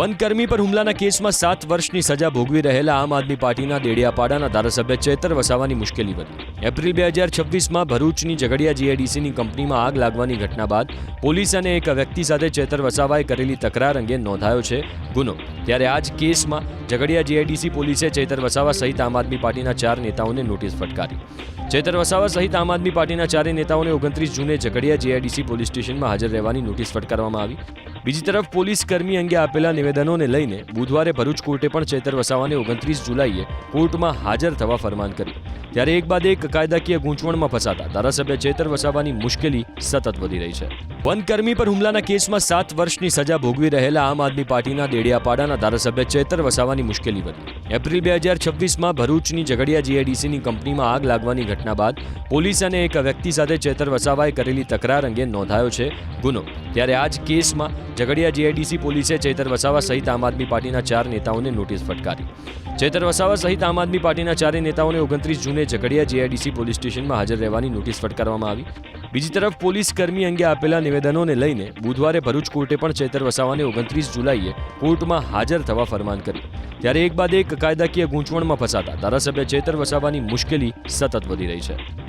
વનકર્મી પર હુમલાના કેસમાં 7 વર્ષની સજા ભોગવી રહેલા આમ આદમી પાર્ટીના દેડિયાપાડાના ધારાસભ્ય ચેતર વસાવાની મુશ્કેલી વધી. એપ્રિલ 2026માં ભરૂચની ઝઘડિયા જીઆઈડીસીની કંપનીમાં આગ લાગવાની ઘટના બાદ પોલીસ અને એક વ્યક્તિ સાથે ચેતર વસાવાએ કરેલી તકરાર અંગે નોંધાયો છે ગુનો. ત્યારે આ જ કેસમાં ઝઘડિયા જીઆઈડીસી પોલીસે ચેતર વસાવા સહિત આમ આદમી પાર્ટીના 4 નેતાઓને નોટિસ ફટકારી. ચેતર વસાવા સહિત આમ આદમી પાર્ટીના 4 નેતાઓને 29 જૂને ઝઘડિયા જીઆઈડીસી પોલીસ સ્ટેશનમાં હાજર રહેવાની નોટિસ ફટકારવામાં આવી. બીજી તરફ પોલીસ કર્મી અંગે આપેલા નિવેદનોને લઈને બુધવારે ભરૂચ કોર્ટે પણ ચેતર વસાવાને 29 જુલાઈએ કોર્ટમાં હાજર થવા ફરમાન કર્યું. ત્યારે એક બાદ એક કાયદાકીય ગૂંચવણમાં ફસાતા ધારાસભ્ય ચેતર વસાવાની મુશ્કેલી સતત વધી રહી છે. વનકર્મી પર હુમલાના કેસમાં 7 વર્ષની સજા ભોગવી રહેલા આમ આદમી પાર્ટીના દેડિયાપાડાના ધારાસભ્ય ચેતર વસાવાની મુશ્કેલી વધી. એપ્રિલ 2026માં ભરૂચની ઝઘડિયા જીઆઈડીસીની કંપનીમાં આગ લાગવાની ઘટના બાદ પોલીસ અને એક વ્યક્તિ સાથે ચેતર વસાવાએ કરેલી તકરાર અંગે નોંધાયો છે ગુનો. ત્યારે આ જ કેસમાં ઝઘડિયા જીઆઈડીસી પોલીસે ચેતર વસાવા સહિત આમ આદમી પાર્ટીના 4 નેતાઓને નોટિસ ફટકારી. ચેતર વસાવા સહિત આમ આદમી પાર્ટીના 4 નેતાઓને 29 જૂને ઝઘડિયા જીઆઈડીસી પોલીસ સ્ટેશનમાં હાજર રહેવાની નોટિસ ફટકારવામાં આવી. બીજી તરફ પોલીસ કર્મી અંગે આપેલા નિવેદનોને લઈને બુધવારે ભરૂચ કોર્ટે પણ ચેતર વસાવાને 29 જુલાઈએ કોર્ટમાં હાજર થવા ફરમાન કર્યું. ત્યારે એક બાદ એક કાયદાકીય ગૂંચવણમાં ફસાતા ધારાસભ્ય ચેતર વસાવાની મુશ્કેલી સતત વધી રહી છે.